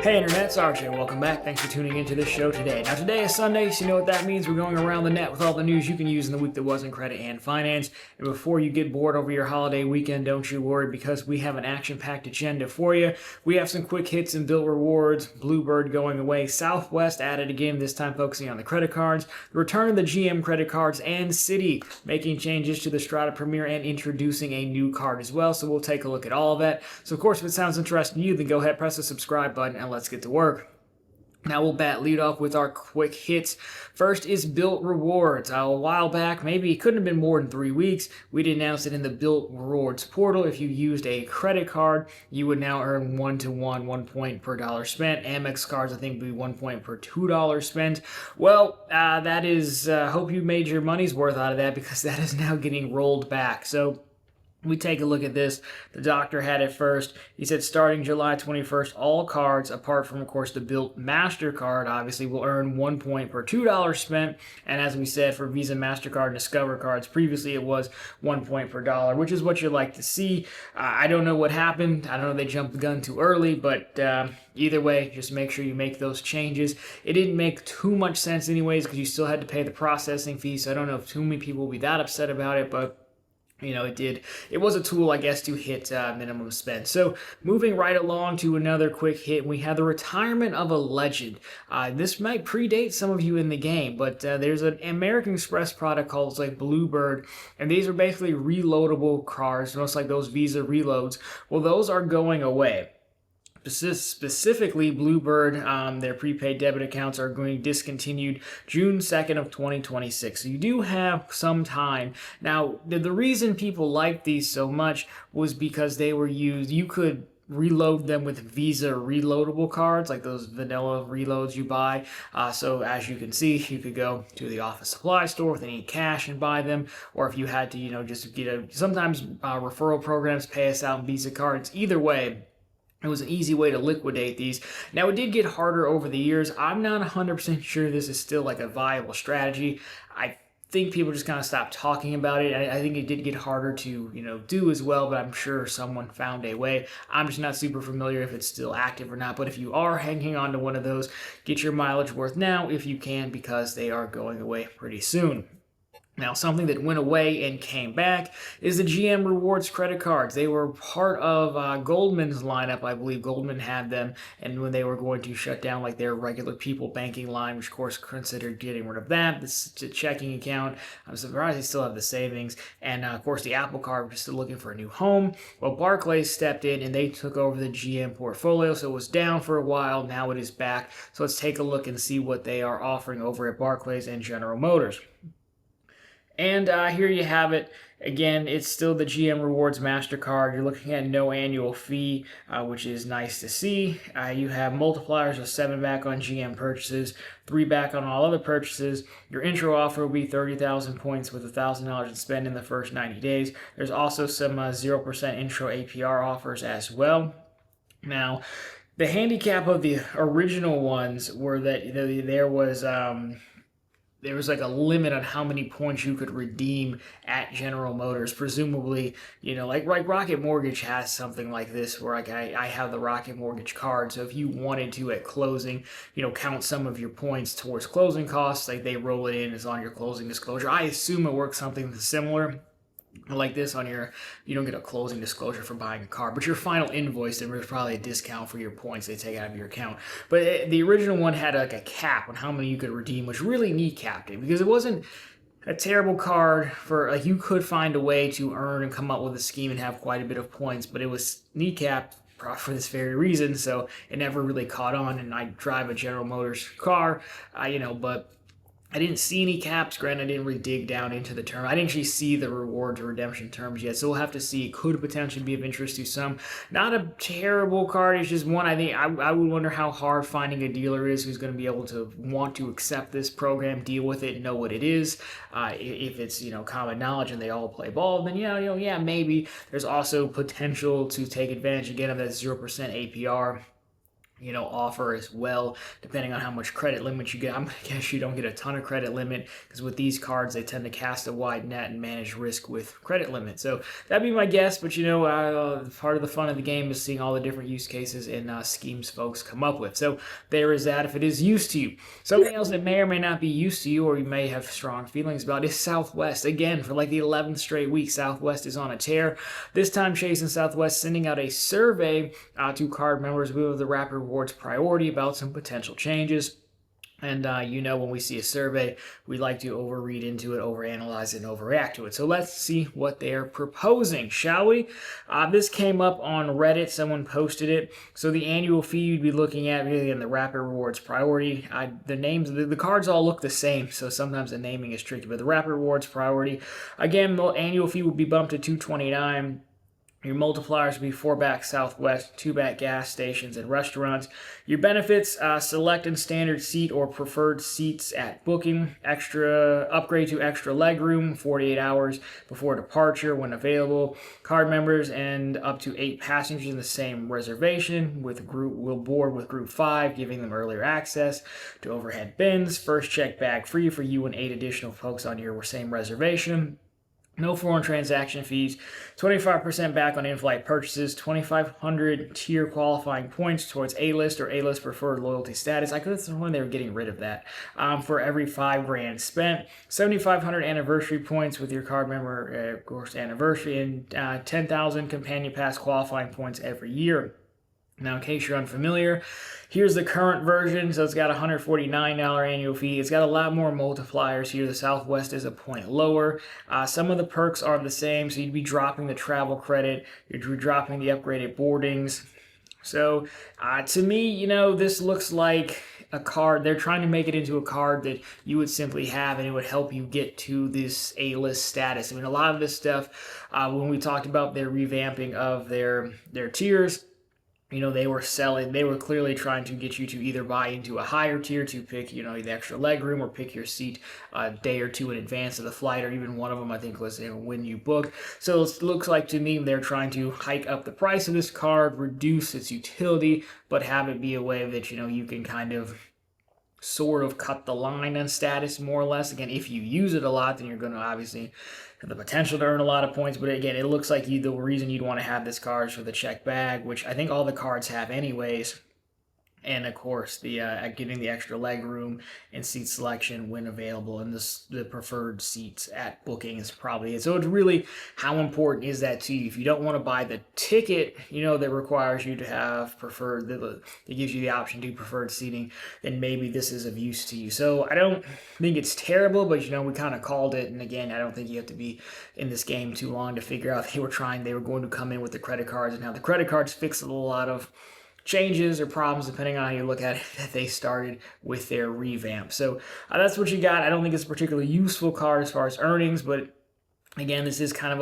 Hey Internet, it's RJ. Welcome back. Thanks for tuning into this show today. Now today is Sunday, so you know what that means. We're going around the net with all the news you can use in the week that was in credit and finance. And before you get bored over your holiday weekend, don't you worry, because we have an action-packed agenda for you. We have some quick hits and BILT rewards, BlueBird going away, Southwest added again, this time focusing on the credit cards, the return of the GM credit cards, and Citi making changes to the Strata Premier and introducing a new card as well. So we'll take a look at all of that. So of course, if it sounds interesting to you, then go ahead, press the subscribe button, and let's get to work. Now we'll lead off with our quick hits. First is BILT rewards. A while back, maybe it couldn't have been more than 3 weeks, we'd announced it in the BILT rewards portal. If you used a credit card, you would now earn 1-to-1, 1 point per dollar spent. Amex cards, I think, would be 1 point per $2 spent. Well, that is, hope you made your money's worth out of that, because that is now getting rolled back. So we take a look at this. The doctor had it first. He said starting July 21st, all cards, apart from, of course, the BILT MasterCard, obviously, will earn 1 point per $2 spent. And as we said, for Visa, MasterCard, and Discover cards, previously it was 1 point per dollar, which is what you like to see. I don't know what happened. I don't know if they jumped the gun too early, but either way, just make sure you make those changes. It didn't make too much sense anyways, because you still had to pay the processing fee, so I don't know if too many people will be that upset about it, but you know, it was a tool, I guess, to hit minimum spend. So moving right along to another quick hit, we have the retirement of a legend. This might predate some of you in the game, but there's an American Express product called like BlueBird, and these are basically reloadable cards, almost like those Visa reloads. Well, those are going away. Specifically, BlueBird, their prepaid debit accounts are going to be discontinued June 2nd of 2026. So you do have some time. Now, the reason people liked these so much was because they were used, you could reload them with Visa reloadable cards, like those vanilla reloads you buy. So as you can see, you could go to the office supply store with any cash and buy them, or if you had to, just get sometimes referral programs pay us out in Visa cards. Either way, it was an easy way to liquidate these. Now, it did get harder over the years. I'm not 100% sure this is still like a viable strategy. I think people just kind of stopped talking about it. I think it did get harder to, do as well, but I'm sure someone found a way. I'm just not super familiar if it's still active or not. But if you are hanging on to one of those, get your mileage worth now if you can, because they are going away pretty soon. Now, something that went away and came back is the GM Rewards credit cards. They were part of Goldman's lineup. I believe Goldman had them, and when they were going to shut down like their regular people banking line, which of course considered getting rid of that, this checking account. I'm surprised they still have the savings, and of course the Apple Card, which is still looking for a new home. Well, Barclays stepped in and they took over the GM portfolio, so it was down for a while. Now it is back. So let's take a look and see what they are offering over at Barclays and General Motors. And here you have it. Again, it's still the GM Rewards MasterCard. You're looking at no annual fee, which is nice to see. You have multipliers of 7 back on GM purchases, 3 back on all other purchases. Your intro offer will be 30,000 points with $1,000 in spend in the first 90 days. There's also some 0% intro APR offers as well. Now, the handicap of the original ones were that there was like a limit on how many points you could redeem at General Motors. Presumably, like Rocket Mortgage has something like this, where like I have the Rocket Mortgage card. So if you wanted to at closing, count some of your points towards closing costs, like they roll it in as on your closing disclosure. I assume it works something similar like this on you don't get a closing disclosure for buying a car, but your final invoice, there's probably a discount for your points they take out of your account. But the original one had like a cap on how many you could redeem, which really kneecapped it, because it wasn't a terrible card for, like, you could find a way to earn and come up with a scheme and have quite a bit of points, but it was kneecapped for this very reason, so it never really caught on. And I drive a General Motors car, but I didn't see any caps. Granted, I didn't really dig down into the term. I didn't actually see the rewards or redemption terms yet, so we'll have to see. It could potentially be of interest to some. Not a terrible card. It's just one I think I would wonder how hard finding a dealer is who's going to be able to want to accept this program, deal with it, know what it is. If it's common knowledge and they all play ball, then yeah, maybe. There's also potential to take advantage again of that 0% APR. offer as well, depending on how much credit limit you get. I'm gonna guess you don't get a ton of credit limit, because with these cards they tend to cast a wide net and manage risk with credit limit. So that'd be my guess. But part of the fun of the game is seeing all the different use cases and schemes folks come up with. So there is that, if it is used to you. Something else that may or may not be used to you, or you may have strong feelings about, is Southwest. Again, for like the 11th straight week, Southwest is on a tear. This time Chase and Southwest sending out a survey to card members with the Rapid Rewards priority about some potential changes. And when we see a survey, we like to overread into it, overanalyze it, and overreact to it. So let's see what they're proposing, shall we? This came up on Reddit. Someone posted it. So the annual fee you'd be looking at, really, in the Rapid Rewards priority. The names, the cards all look the same, so sometimes the naming is tricky. But the Rapid Rewards priority, again, the annual fee would be bumped to $229. Your multipliers would be 4-back Southwest, 2-back gas stations and restaurants. Your benefits, select and standard seat or preferred seats at booking. Upgrade to extra legroom 48 hours before departure when available. Card members and up to 8 passengers in the same reservation will board with Group 5, giving them earlier access to overhead bins. First check bag free for you and 8 additional folks on your same reservation. No foreign transaction fees, 25% back on in-flight purchases, 2,500 tier qualifying points towards A-list or A-list preferred loyalty status. I could have sworn they were getting rid of that. For every $5,000 spent, 7,500 anniversary points with your card member, of course, anniversary, and 10,000 companion pass qualifying points every year. Now, in case you're unfamiliar, here's the current version. So it's got a $149 annual fee. It's got a lot more multipliers here. The Southwest is a point lower. Some of the perks are the same. So you'd be dropping the travel credit. You're dropping the upgraded boardings. So to me, this looks like a card. They're trying to make it into a card that you would simply have, and it would help you get to this A-list status. I mean, a lot of this stuff, when we talked about their revamping of their tiers, they were clearly trying to get you to either buy into a higher tier to pick, the extra leg room, or pick your seat a day or two in advance of the flight, or even one of them, I think, was when you book. So it looks like to me they're trying to hike up the price of this card, reduce its utility, but have it be a way that, you can kind of sort of cut the line on status, more or less. Again, if you use it a lot, then you're going to obviously have the potential to earn a lot of points. But again, it looks like the reason you'd want to have this card is for the check bag, which I think all the cards have anyways. And of course, the getting the extra leg room and seat selection when available, and the preferred seats at booking is probably it. So it's really, how important is that to you? If you don't want to buy the ticket, that requires you to have preferred, that gives you the option to preferred seating, then maybe this is of use to you. So I don't think it's terrible, but we kind of called it. And again, I don't think you have to be in this game too long to figure out they were going to come in with the credit cards, and how the credit cards fix a lot of changes or problems, depending on how you look at it, that they started with their revamp. So that's what you got. I don't think it's a particularly useful card as far as earnings, but again, this is kind of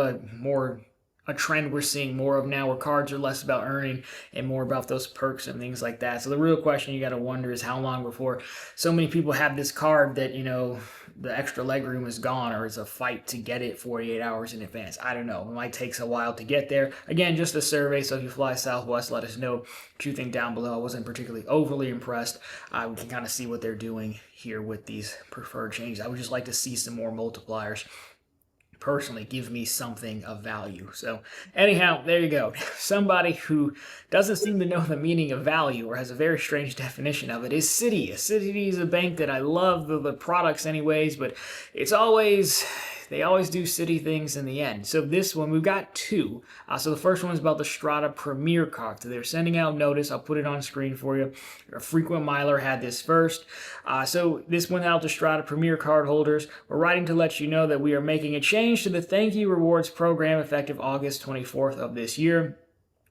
a trend we're seeing more of now, where cards are less about earning and more about those perks and things like that. So the real question you got to wonder is how long before so many people have this card that, the extra legroom is gone, or it's a fight to get it 48 hours in advance. I don't know. It might take a while to get there. Again, just a survey, so if you fly Southwest, let us know what you think down below. I wasn't particularly overly impressed. We can kind of see what they're doing here with these preferred changes. I would just like to see some more multipliers. Personally, give me something of value. So anyhow, there you go. Somebody who doesn't seem to know the meaning of value, or has a very strange definition of it, is Citi. Citi is a bank that I love the products anyways, but they always do Citi things in the end. So this one, we've got two. So the first one is about the Strata Premier card. So they're sending out notice. I'll put it on screen for you. A frequent miler had this first. So this went out to Strata Premier card holders. We're writing to let you know that we are making a change to the Thank You Rewards program effective August 24th of this year.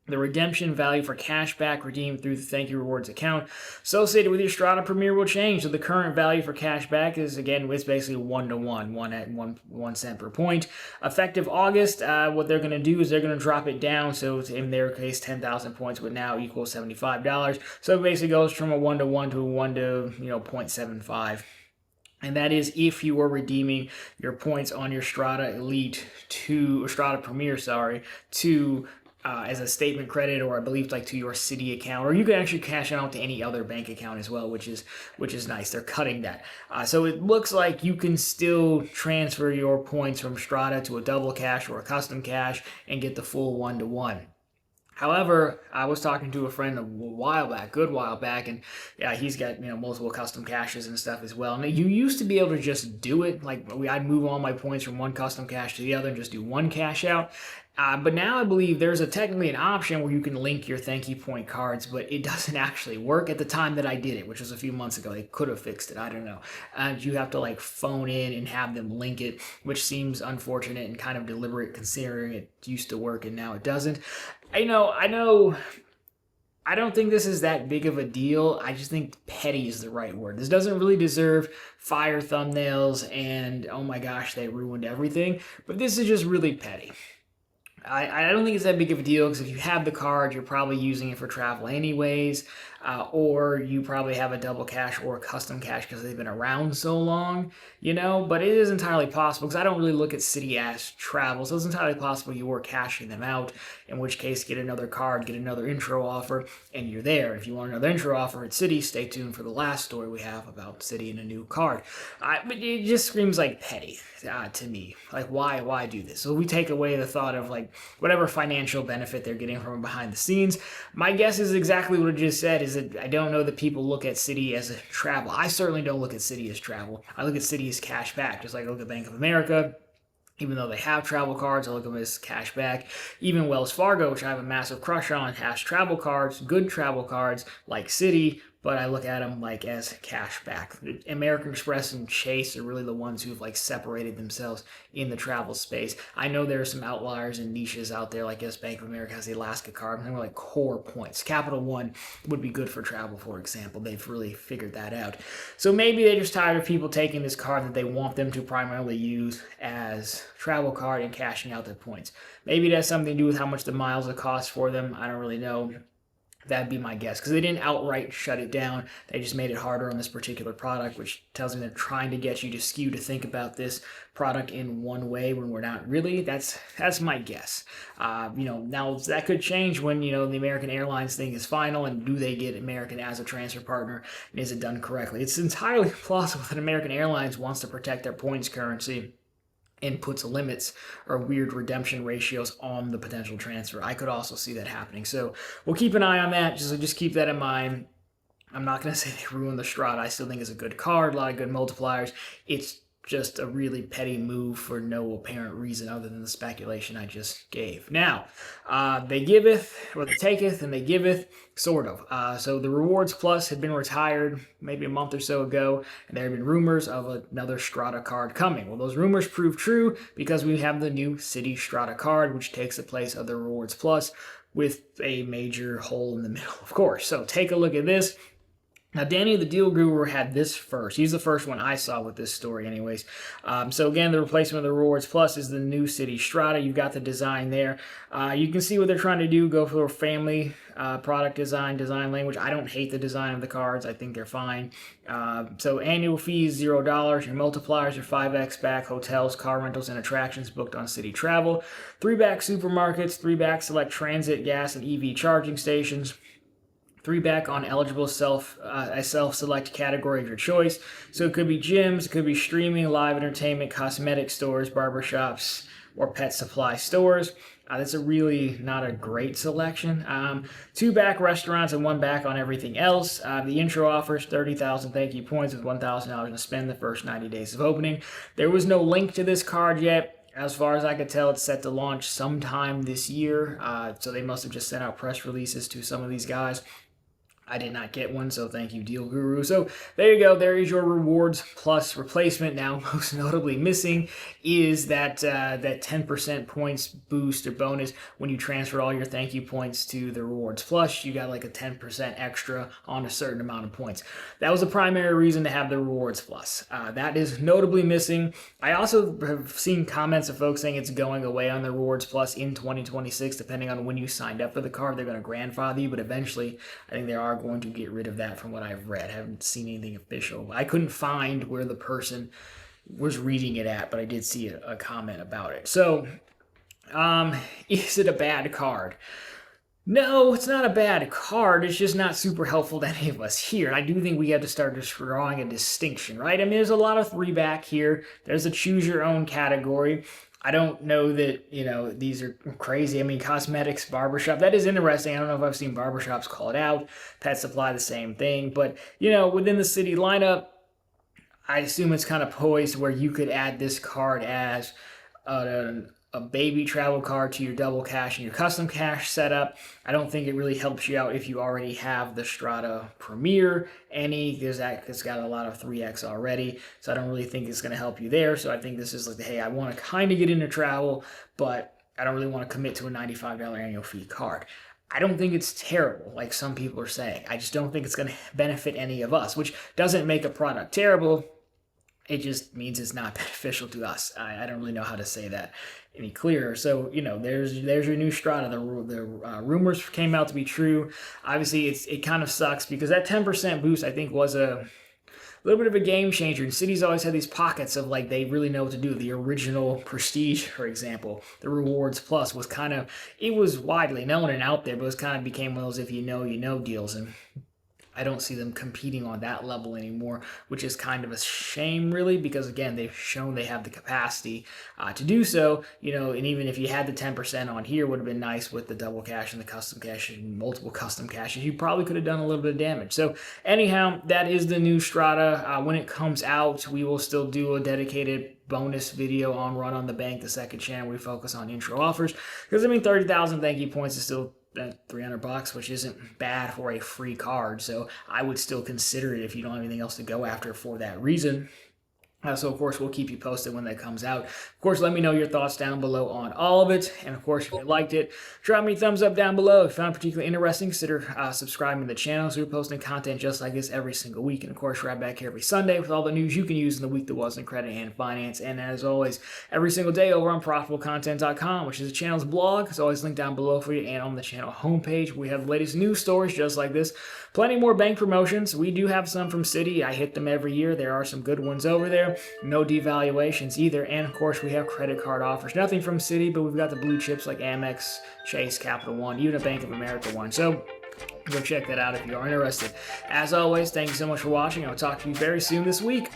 The redemption value for cash back redeemed through the Thank You Rewards account associated with your Strata Premier will change. So the current value for cash back is, again, it's basically 1-to-1, 1 at 1 cent per point. Effective August, what they're going to do is they're going to drop it down. So in their case, 10,000 points would now equal $75. So it basically goes from a 1-to-1 to a 1 to 0.75. And that is if you are redeeming your points on your Strata Elite or Strata Premier, to as a statement credit, or I believe like to your Citi account, or you can actually cash it out to any other bank account as well, which is nice. They're cutting that, so it looks like you can still transfer your points from Strata to a double cash or a custom cash and get the full 1-to-1. However, I was talking to a friend good while back, and yeah, he's got multiple custom caches and stuff as well. And you used to be able to just do it, like I'd move all my points from one custom cache to the other and just do one cash out. But now I believe there's technically an option where you can link your thank you point cards, but it doesn't actually work at the time that I did it, which was a few months ago. They could have fixed it, I don't know. You have to like phone in and have them link it, which seems unfortunate and kind of deliberate considering it used to work and now it doesn't. I know. I don't think this is that big of a deal. I just think petty is the right word. This doesn't really deserve fire thumbnails and oh my gosh, they ruined everything. But this is just really petty. I don't think it's that big of a deal because if you have the card, you're probably using it for travel anyways, or you probably have a double cash or a custom cash because they've been around so long, but it is entirely possible because I don't really look at Citi as travel, so it's entirely possible you were cashing them out, in which case get another card, get another intro offer, and you're there. If you want another intro offer at Citi, stay tuned for the last story we have about Citi and a new card. But it just screams like petty to me. Like, why do this? So we take away the thought of like whatever financial benefit they're getting from behind the scenes. My guess is exactly what I just said, is that I don't know that people look at Citi as a travel. I certainly don't look at Citi as travel. I look at Citi as cash back, just like I look at Bank of America. Even though they have travel cards, I look at them as cash back. Even Wells Fargo, which I have a massive crush on, has travel cards, good travel cards, like Citi, but I look at them like as cash back. American Express and Chase are really the ones who've like separated themselves in the travel space. I know there are some outliers and niches out there, like Bank of America has the Alaska card, and they're like core points. Capital One would be good for travel, for example. They've really figured that out. So maybe they're just tired of people taking this card that they want them to primarily use as travel card and cashing out their points. Maybe it has something to do with how much the miles it costs for them. I don't really know. That'd be my guess, because they didn't outright shut it down. They just made it harder on this particular product, which tells me they're trying to get you to skew to think about this product in one way when we're not really. That's my guess. Now that could change when the American Airlines thing is final, and do they get American as a transfer partner, and is it done correctly? It's entirely plausible that American Airlines wants to protect their points currency and puts limits or weird redemption ratios on the potential transfer. I could also see that happening. So we'll keep an eye on that. Just keep that in mind. I'm not going to say they ruined the Strata. I still think it's a good card, a lot of good multipliers. It's just a really petty move for no apparent reason other than the speculation I just gave. Now, they giveth, or they taketh, and they giveth, sort of. So the Rewards Plus had been retired maybe a month or so ago, and there had been rumors of another Strata card coming. Well, those rumors proved true because we have the new Citi Strata card, which takes the place of the Rewards Plus with a major hole in the middle, of course. So take a look at this. Now, Danny, the Deal Guru, had this first. He's the first one I saw with this story anyways. So again, the replacement of the Rewards Plus is the new Citi Strata. You've got the design there. You can see what they're trying to do, go for a family product design language. I don't hate the design of the cards. I think they're fine. So annual fees, $0. Your multipliers are 5x back hotels, car rentals, and attractions booked on Citi Travel. 3-back supermarkets, 3-back select transit, gas, and EV charging stations. 3-back on eligible self-select category of your choice. So it could be gyms, it could be streaming, live entertainment, cosmetic stores, barbershops, or pet supply stores. That's a really not a great selection. 2-back restaurants and 1-back on everything else. The intro offers 30,000 thank you points with $1,000 to spend the first 90 days of opening. There was no link to this card yet. As far as I could tell, it's set to launch sometime this year. So they must have just sent out press releases to some of these guys. I did not get one, so thank you, Deal Guru. So there you go. There is your Rewards Plus replacement. Now, most notably missing is that 10% points boost or bonus when you transfer all your thank you points to the Rewards Plus. You got like a 10% extra on a certain amount of points. That was the primary reason to have the Rewards Plus. That is notably missing. I also have seen comments of folks saying it's going away on the Rewards Plus in 2026, depending on when you signed up for the card. They're going to grandfather you, but eventually I think there are going to get rid of that from what I've read. I haven't seen anything official. I couldn't find where the person was reading it at, but I did see a comment about it. So Is it a bad card? No, it's not a bad card. It's just not super helpful to any of us here. And I do think we have to start just drawing a distinction, right? I mean, there's a lot of three back here. There's a choose your own category. I don't know that, these are crazy. I mean, cosmetics, barbershop, that is interesting. I don't know if I've seen barbershops call it out. Pet supply, the same thing. But, within the Citi lineup, I assume it's kind of poised where you could add this card as a baby travel card to your double cash and your custom cash setup. I don't think it really helps you out if you already have the Strata Premier because it's got a lot of 3x already. So I don't really think it's going to help you there. So I think this is like, hey, I want to kind of get into travel, but I don't really want to commit to a $95 annual fee card. I don't think it's terrible, like some people are saying. I just don't think it's going to benefit any of us, which doesn't make a product terrible. It just means it's not beneficial to us. I don't really know how to say that any clearer. So, there's your new Strata. The rumors came out to be true. Obviously, it kind of sucks because that 10% boost, I think, was a little bit of a game changer. And Citi's always had these pockets of like they really know what to do. The original Prestige, for example, the Rewards Plus was it was widely known and out there, but it was kind of became one of those if you know deals. And I don't see them competing on that level anymore, which is kind of a shame, really, because, again, they've shown they have the capacity to do so, and even if you had the 10% on here, would have been nice with the double cash and the custom cash and multiple custom cashes. You probably could have done a little bit of damage. So, anyhow, that is the new Strata. When it comes out, we will still do a dedicated bonus video on Run on the Bank, the second channel. We focus on intro offers because, 30,000 thank you points is still $300, which isn't bad for a free card. So I would still consider it if you don't have anything else to go after for that reason. So, of course, we'll keep you posted when that comes out. Of course, let me know your thoughts down below on all of it. And, of course, if you liked it, drop me a thumbs up down below. If you found it particularly interesting, consider subscribing to the channel. So we're posting content just like this every single week. And, of course, right back here every Sunday with all the news you can use in the week that was in credit and finance. And, as always, every single day over on profitablecontent.com, which is the channel's blog. It's always linked down below for you. And on the channel homepage, we have the latest news stories just like this. Plenty more bank promotions. We do have some from Citi. I hit them every year. There are some good ones over there. No devaluations either. And, of course, we have credit card offers. Nothing from Citi, but we've got the blue chips like Amex, Chase, Capital One, even a Bank of America one. So go check that out if you are interested. As always, thank you so much for watching. I'll talk to you very soon this week.